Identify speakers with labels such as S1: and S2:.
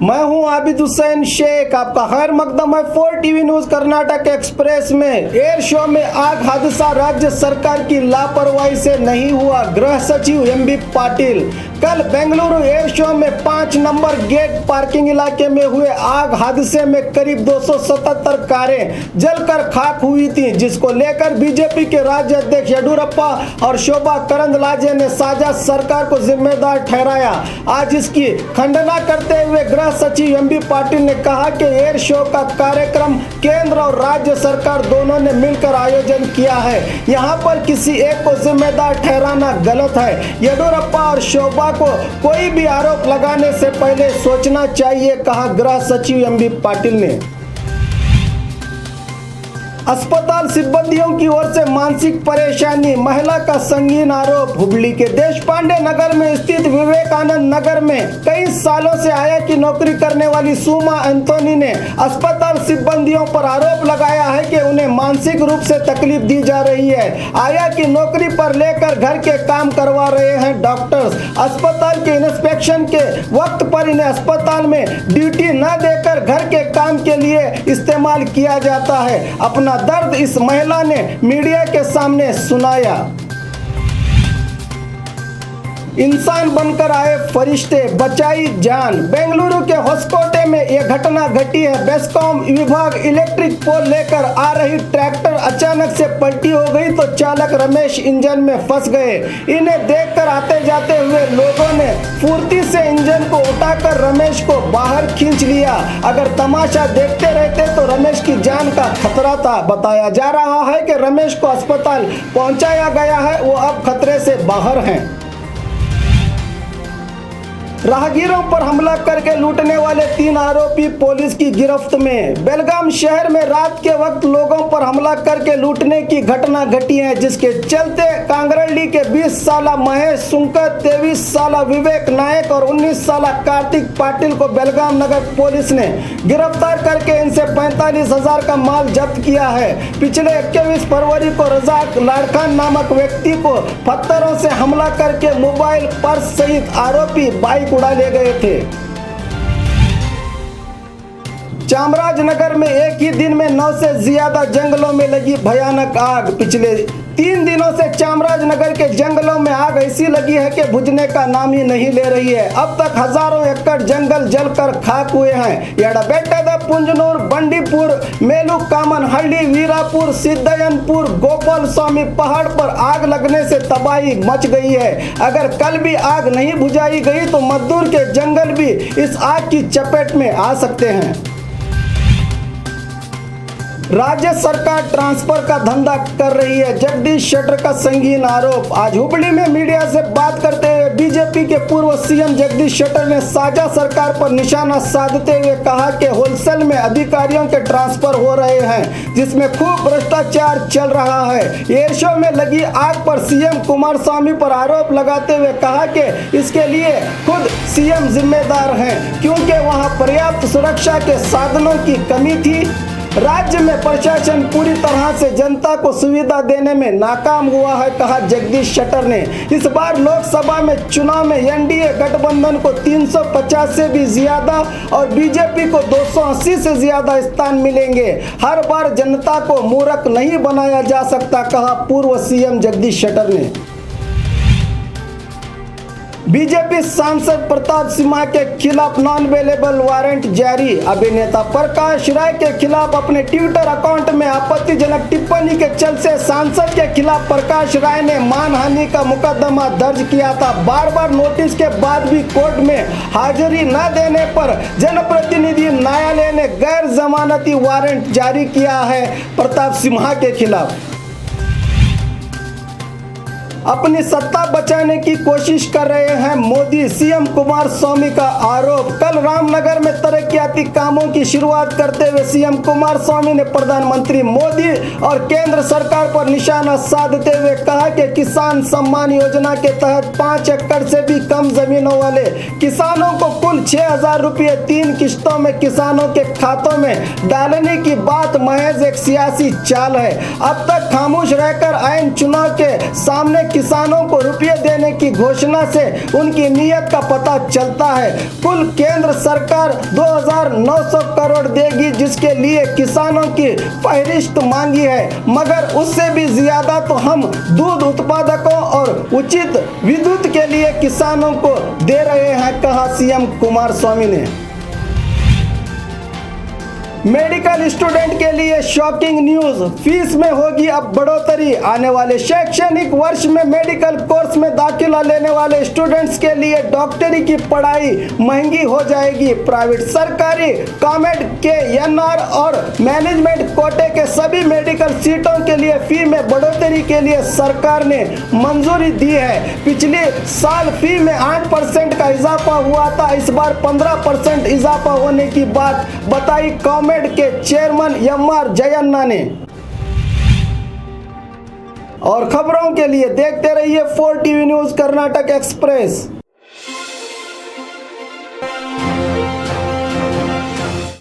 S1: मैं हूं आबिद हुसैन शेख, आपका खैर मकदम है 4 टीवी न्यूज कर्नाटक एक्सप्रेस में। एयर शो में आग हादसा राज्य सरकार की लापरवाही से नहीं हुआ, गृह सचिव एमबी पाटिल। कल बेंगलुरु एयर शो में 5 नंबर गेट पार्किंग इलाके में हुए आग हादसे में करीब 277 कारें जलकर खाक हुई थी, जिसको लेकर बीजेपी के राज्य अध्यक्ष येडियुरप्पा और शोभा करंदलाजे ने साझा सरकार को जिम्मेदार ठहराया। आज इसकी खंडना करते हुए गृह सचिव एमबी पाटिल ने कहा कि एयर शो का कार्यक्रम केंद्र और राज्य सरकार दोनों ने मिलकर आयोजन किया है, यहाँ पर किसी एक को जिम्मेदार ठहराना गलत है। येडियुरप्पा और शोभा को कोई भी आरोप लगाने से पहले सोचना चाहिए, कहा गृह सचिव एमबी पाटिल ने। अस्पताल सिब्बंदियों की ओर से मानसिक परेशानी, महिला का संगीन आरोप। हुबली के देशपांडे नगर में स्थित विवेकानंद नगर में कई सालों से आया की नौकरी करने वाली सुमा एंथोनी ने अस्पताल सिब्बंदियों पर आरोप लगाया है कि उन्हें मानसिक रूप से तकलीफ दी जा रही है। आया की नौकरी पर लेकर घर के काम करवा रहे हैं डॉक्टर्स। अस्पताल के इंस्पेक्शन के वक्त पर इन्हें अस्पताल में ड्यूटी न देकर घर के काम के लिए इस्तेमाल किया जाता है। अपना दर्द इस महिला ने मीडिया के सामने सुनाया। इंसान बनकर आए फरिश्ते, बचाई जान। बेंगलुरु के होसकोटे में यह घटना घटी है। बेस्कॉम विभाग इलेक्ट्रिक पोल लेकर आ रही ट्रैक्टर अचानक से पलटी हो गई तो चालक रमेश इंजन में फंस गए। इन्हें देखकर आते जाते हुए लोगों ने फुर्ती से इंजन को उठाकर रमेश को बाहर खींच लिया। अगर तमाशा देखते रहते तो रमेश की जान का खतरा था। बताया जा रहा है कि रमेश को अस्पताल पहुंचाया गया है, वो अब खतरे से बाहर हैं। राहगीरों पर हमला करके लूटने वाले 3 आरोपी पुलिस की गिरफ्त में। बेलगाम शहर में रात के वक्त लोगों पर हमला करके लूटने की घटना घटी है, जिसके चलते कांगरली के 20 साला महेश सुंकर, 23 साला विवेक नायक और 19 साला कार्तिक पाटिल को बेलगाम नगर पुलिस ने गिरफ्तार करके इनसे 45,000 का माल जब्त किया है। पिछले 21 फरवरी को रजाक लाड़खान नामक व्यक्ति को पत्थरों से हमला करके मोबाइल, पर्स सहित आरोपी बाइक उड़ा ले गए थे। चामराजनगर में एक ही दिन में 9 से ज्यादा जंगलों में लगी भयानक आग। पिछले 3 दिनों से चामराजनगर के जंगलों में आग ऐसी लगी है कि बुझने का नाम ही नहीं ले रही है। अब तक हजारों एकड़ जंगल जलकर खाक हुए हैं। एड़बेट्टद, पुंजनूर, बंडीपुर, मेलू कामनहल्ली, वीरापुर, सिद्धयनपुर, गोपाल स्वामी पहाड़ पर आग लगने से तबाही मच गई है। अगर कल भी आग नहीं बुझाई गई तो मजदूर के जंगल भी इस आग की चपेट में आ सकते हैं। राज्य सरकार ट्रांसफर का धंधा कर रही है, जगदीश शेट्टर का संगीन आरोप। आज हुबली में मीडिया से बात करते हुए बीजेपी के पूर्व सीएम जगदीश शेट्टर ने साझा सरकार पर निशाना साधते हुए कहा कि होलसेल में अधिकारियों के ट्रांसफर हो रहे हैं, जिसमें खूब भ्रष्टाचार चल रहा है। एयर शो में लगी आग पर सीएम कुमारस्वामी पर आरोप लगाते हुए कहा कि इसके लिए खुद सीएम जिम्मेदार हैं, क्योंकि वहां पर्याप्त सुरक्षा के साधनों की कमी थी। राज्य में प्रशासन पूरी तरह से जनता को सुविधा देने में नाकाम हुआ है, कहा जगदीश शेट्टर ने। इस बार लोकसभा में चुनाव में एनडीए गठबंधन को 350 से भी ज्यादा और बीजेपी को 280 से ज्यादा स्थान मिलेंगे। हर बार जनता को मूर्ख नहीं बनाया जा सकता, कहा पूर्व सीएम जगदीश शेट्टर ने। बीजेपी सांसद प्रताप सिम्हा के खिलाफ नॉन अवेलेबल वारंट जारी। अभिनेता प्रकाश राय के खिलाफ अपने ट्विटर अकाउंट में आपत्तिजनक टिप्पणी के चलते सांसद के खिलाफ प्रकाश राय ने मानहानि का मुकदमा दर्ज किया था। बार बार नोटिस के बाद भी कोर्ट में हाजिरी न देने पर जनप्रतिनिधि न्यायालय ने गैर जमानती वारंट जारी किया है प्रताप सिम्हा के खिलाफ। अपनी सत्ता बचाने की कोशिश कर रहे हैं मोदी, सीएम कुमारस्वामी का आरोप। कल रामनगर में तरक्याती कामों की शुरुआत करते हुए सीएम कुमारस्वामी ने प्रधानमंत्री मोदी और केंद्र सरकार पर निशाना साधते हुए कहा कि किसान सम्मान योजना के तहत 5 एकड़ से भी कम जमीनों वाले किसानों को कुल 6,000 रुपये 3 किस्तों में किसानों के खातों में डालने की बात महज एक सियासी चाल है। अब तक खामोश रहकर आइन चुनाव के सामने किसानों को रुपये देने की घोषणा से उनकी नीयत का पता चलता है। कुल केंद्र सरकार 2,900 करोड़ देगी, जिसके लिए किसानों की फहरिस्त मांगी है, मगर उससे भी ज्यादा तो हम दूध उत्पादकों और उचित विद्युत के लिए किसानों को दे रहे हैं, कहा सीएम कुमारस्वामी ने। मेडिकल स्टूडेंट के लिए शॉकिंग न्यूज, फीस में होगी अब बढ़ोतरी। आने वाले शैक्षणिक वर्ष में मेडिकल कोर्स में दाखिला लेने वाले स्टूडेंट्स के लिए डॉक्टरी की पढ़ाई महंगी हो जाएगी। प्राइवेट, सरकारी, कॉमेड के एनआर और मैनेजमेंट कोटे के सभी मेडिकल सीटों के लिए फी में बढ़ोतरी के लिए सरकार ने मंजूरी दी है। पिछले साल फी में 8% का इजाफा हुआ था, इस बार 15% इजाफा होने की बात बताई कॉमेड के चेयरमैन एमआर जयन्ना ने। और खबरों के लिए देखते रहिए 4 टीवी न्यूज कर्नाटक एक्सप्रेस।